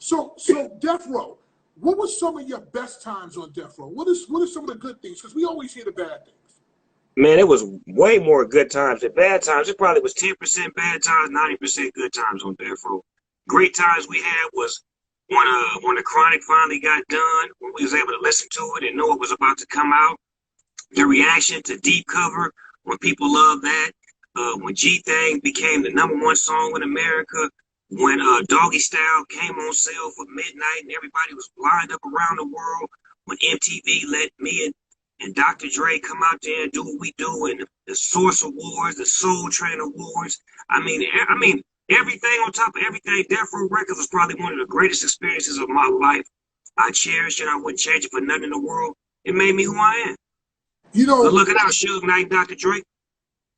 So Death Row, what were some of your best times on Death Row? What are some of the good things? Because we always hear the bad things. Man, it was way more good times than bad times. It probably was 10% bad times, 90% good times on Death Row. Great times we had was when the Chronic finally got done, when we was able to listen to it and know it was about to come out. The reaction to Deep Cover, when people loved that. When G-Thang became the #1 song in America. When Doggy Style came on sale for midnight and everybody was lined up around the world. When MTV let me and Dr. Dre come out there and do what we do, and the Source Awards, the Soul Train Awards. I mean, everything on top of everything. Death Row Records was probably one of the greatest experiences of my life. I cherish it. I wouldn't change it for nothing in the world. It made me who I am. You know, but look at how Suge Knight, Dr. Dre.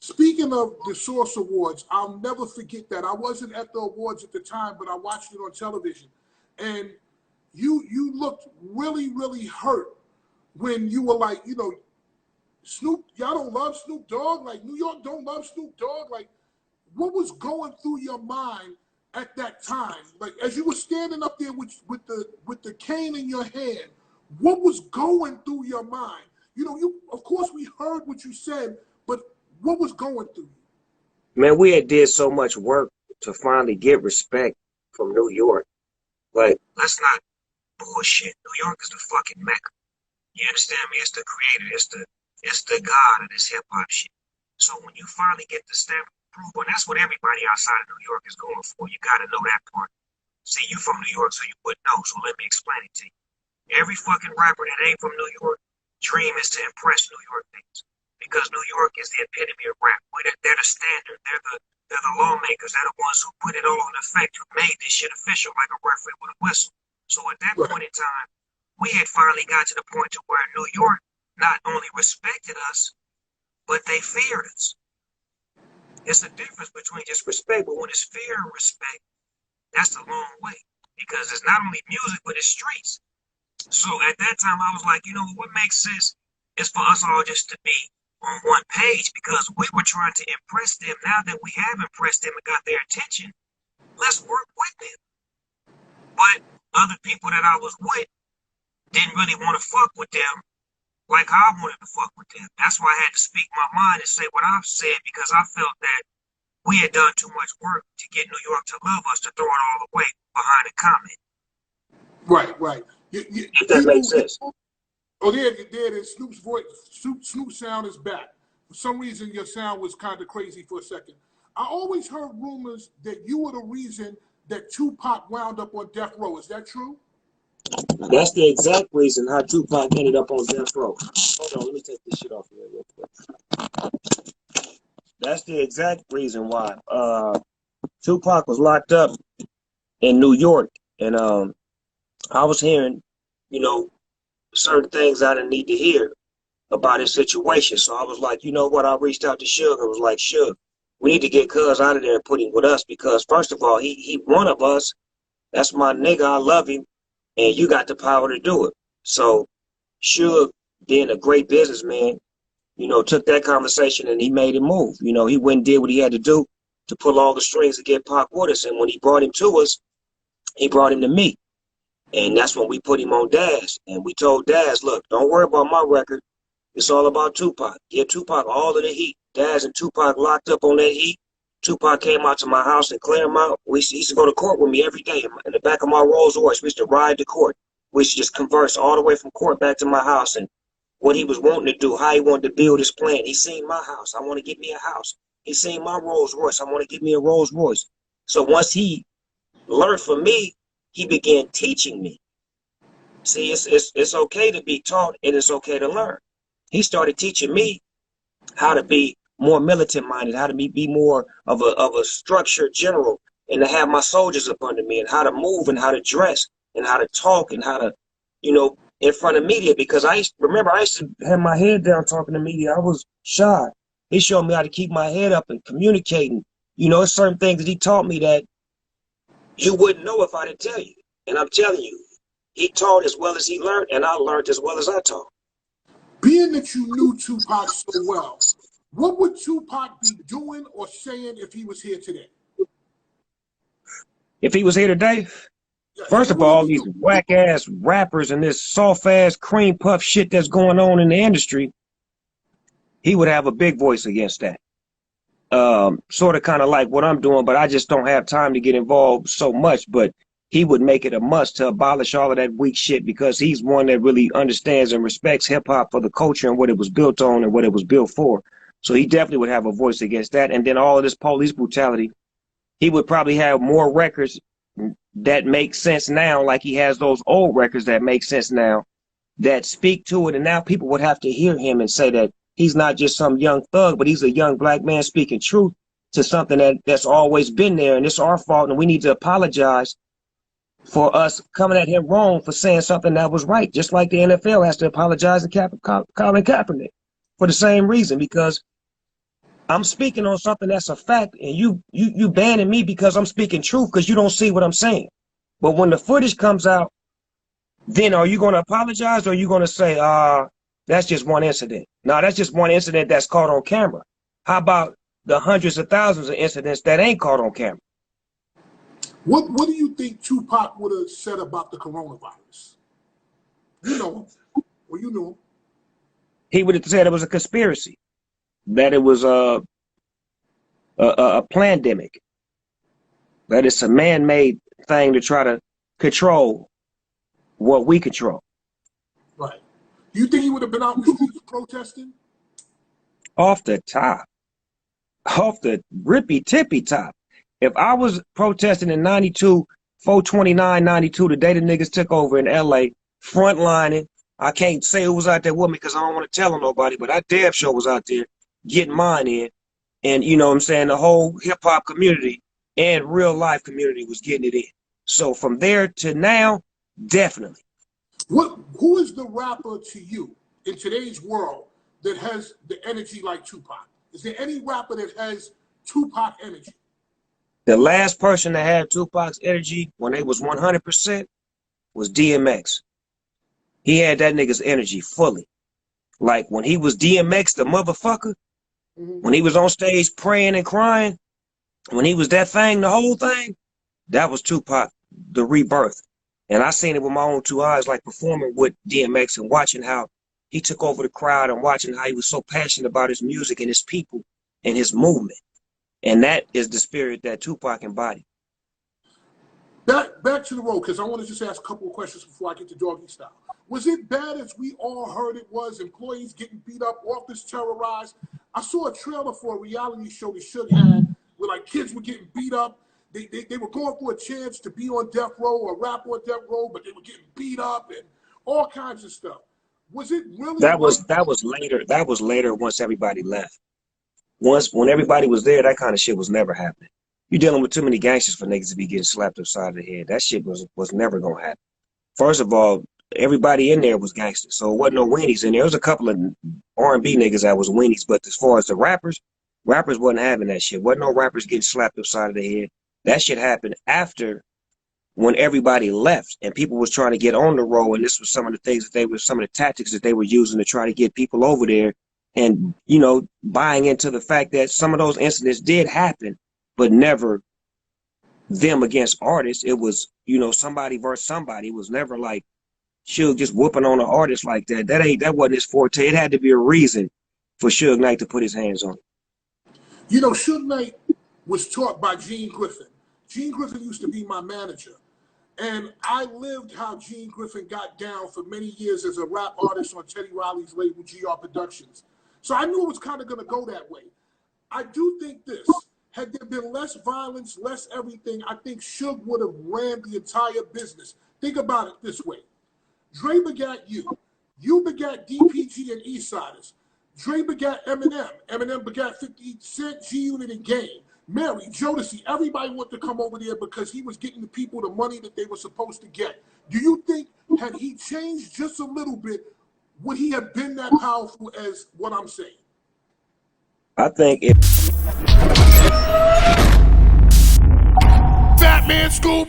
Speaking of the Source Awards, I'll never forget that. I wasn't at the awards at the time, but I watched it on television, and you looked really, really hurt when you were like, you know, Snoop, y'all don't love Snoop Dogg, like New York don't love Snoop Dogg. Like, what was going through your mind at that time? Like, as you were standing up there with the cane in your hand, what was going through your mind? You know, of course we heard what you said, but what was going through you? Man, we had did so much work to finally get respect from New York. Like, let's not bullshit. New York is the fucking Mecca. You understand me? It's the creator. It's the God of this hip hop shit. So when you finally get the stamp of approval, and that's what everybody outside of New York is going for. You got to know that part. See, you from New York, so you wouldn't know. So let me explain it to you. Every fucking rapper that ain't from New York, dream is to impress New York niggas. Because New York is the epitome of rap. They're the standard. They're the lawmakers. They're the ones who put it all in effect, who made this shit official like a referee with a whistle. So at that point in time, we had finally got to the point to where New York not only respected us, but they feared us. It's the difference between just respect, but when it's fear and respect, that's a long way. Because it's not only music, but it's streets. So at that time, I was like, you know, what makes sense is for us all just to be on one page, because we were trying to impress them. Now that we have impressed them and got their attention, let's work with them. But other people that I was with didn't really want to fuck with them like I wanted to fuck with them. That's why I had to speak my mind and say what I've said, because I felt that we had done too much work to get New York to love us to throw it all away behind a comment. Right. If that makes sense. Oh, there it is. Snoop's voice, Snoop's sound is back. For some reason, your sound was kind of crazy for a second. I always heard rumors that you were the reason that Tupac wound up on death row. Is that true? That's the exact reason how Tupac ended up on death row. Hold on, let me take this shit off here real quick. That's the exact reason why Tupac was locked up in New York, and I was hearing, you know, certain things I didn't need to hear about his situation. So I was like, you know what? I reached out to Suge. I was like, Suge, we need to get Cuz out of there and put him with us, because first of all, he one of us. That's my nigga. I love him, and you got the power to do it. So Suge, being a great businessman, you know, took that conversation and he made it move. You know, he went and did what he had to do to pull all the strings to get Pac with us. And when he brought him to us, he brought him to me. And that's when we put him on Daz. And we told Daz, look, don't worry about my record. It's all about Tupac. Give Tupac all of the heat. Daz and Tupac locked up on that heat. Tupac came out to my house in Claremont. He used to go to court with me every day in the back of my Rolls Royce. We used to ride to court. We used to just converse all the way from court back to my house, and what he was wanting to do, how he wanted to build his plan. He seen my house. I want to get me a house. He seen my Rolls Royce. I want to get me a Rolls Royce. So once he learned from me, he began teaching me. See, it's okay to be taught, and it's okay to learn. He started teaching me how to be more militant minded, how to be more of a structured general, and to have my soldiers up under me, and how to move, and how to dress, and how to talk, and how to, you know, in front of media. Because I used to have my head down talking to media. I was shy. He showed me how to keep my head up and communicating. You know, it's certain things that he taught me that you wouldn't know if I didn't tell you. And I'm telling you, he taught as well as he learned, and I learned as well as I taught. Being that you knew Tupac so well, what would Tupac be doing or saying if he was here today? If he was here today? First of all, these whack ass rappers and this soft ass cream puff shit that's going on in the industry, he would have a big voice against that. Sort of kind of like what I'm doing, but I just don't have time to get involved so much. But he would make it a must to abolish all of that weak shit because he's one that really understands and respects hip hop for the culture and what it was built on and what it was built for. So he definitely would have a voice against that. And then all of this police brutality, he would probably have more records that make sense now, like he has those old records that make sense now, that speak to it. And now people would have to hear him and say that he's not just some young thug, but he's a young black man speaking truth to something that's always been there. And it's our fault, and we need to apologize for us coming at him wrong for saying something that was right, just like the NFL has to apologize to Colin Kaepernick for the same reason, because I'm speaking on something that's a fact, and you banning me because I'm speaking truth because you don't see what I'm saying. But when the footage comes out, then are you going to apologize, or are you going to say, that's just one incident? No, that's just one incident that's caught on camera. How about the hundreds of thousands of incidents that ain't caught on camera? What do you think Tupac would have said about the coronavirus? You know him. Well, you knew him. He would have said it was a conspiracy, that it was a pandemic, that it's a man-made thing to try to control what we control. Right. Do you think he would have been out in the streets protesting? Off the top. Off the rippy-tippy top. If I was protesting in 92, 429, 92, the day the niggas took over in LA, frontlining, I can't say who was out there with me because I don't want to tell nobody, but I damn sure was out there getting mine in. And you know what I'm saying, the whole hip-hop community and real-life community was getting it in. So from there to now, definitely. Who is the rapper to you in today's world that has the energy like Tupac? Is there any rapper that has Tupac energy? The last person that had Tupac's energy when they was 100% was DMX. He had that nigga's energy fully. Like when he was DMX, the motherfucker, when he was on stage praying and crying, when he was that thing, the whole thing, that was Tupac, the rebirth. And I seen it with my own two eyes, like performing with DMX and watching how he took over the crowd and watching how he was so passionate about his music and his people and his movement. And that is the spirit that Tupac embodied. Back to the road, because I want to just ask a couple of questions before I get to doggy style. Was it bad as we all heard it was? Employees getting beat up, office terrorized. I saw a trailer for a reality show that Suge had where like kids were getting beat up. They were going for a chance to be on death row or rap on death row, but they were getting beat up and all kinds of stuff. Was it really? That was later. That was later once everybody left. When everybody was there, that kind of shit was never happening. You're dealing with too many gangsters for niggas to be getting slapped upside the head. That shit was never gonna happen. First of all, everybody in there was gangsters, so it wasn't no weenies in there. There was a couple of R&B niggas that was weenies, but as far as the rappers wasn't having that shit. Wasn't no rappers getting slapped upside of the head. That shit happened after, when everybody left and people was trying to get on the road, and this was some of the things that some of the tactics that they were using to try to get people over there, and you know, buying into the fact that some of those incidents did happen, but never them against artists. It was, you know, somebody versus somebody. It was never like Suge just whooping on an artist like that. That wasn't his forte. It had to be a reason for Suge Knight to put his hands on it. You know, Suge Knight was taught by Gene Griffin. Gene Griffin used to be my manager. And I lived how Gene Griffin got down for many years as a rap artist on Teddy Riley's label, GR Productions. So I knew it was kind of going to go that way. I do think this. Had there been less violence, less everything, I think Suge would have ran the entire business. Think about it this way. Dre begat you. You begat DPG and Eastsiders. Dre begat Eminem. Eminem begat 50 Cent, G-Unit, and Game. Mary, Jodeci, everybody wanted to come over there because he was getting the people the money that they were supposed to get. Do you think, had he changed just a little bit, would he have been that powerful as what I'm saying? I think if Fat Man Scoop.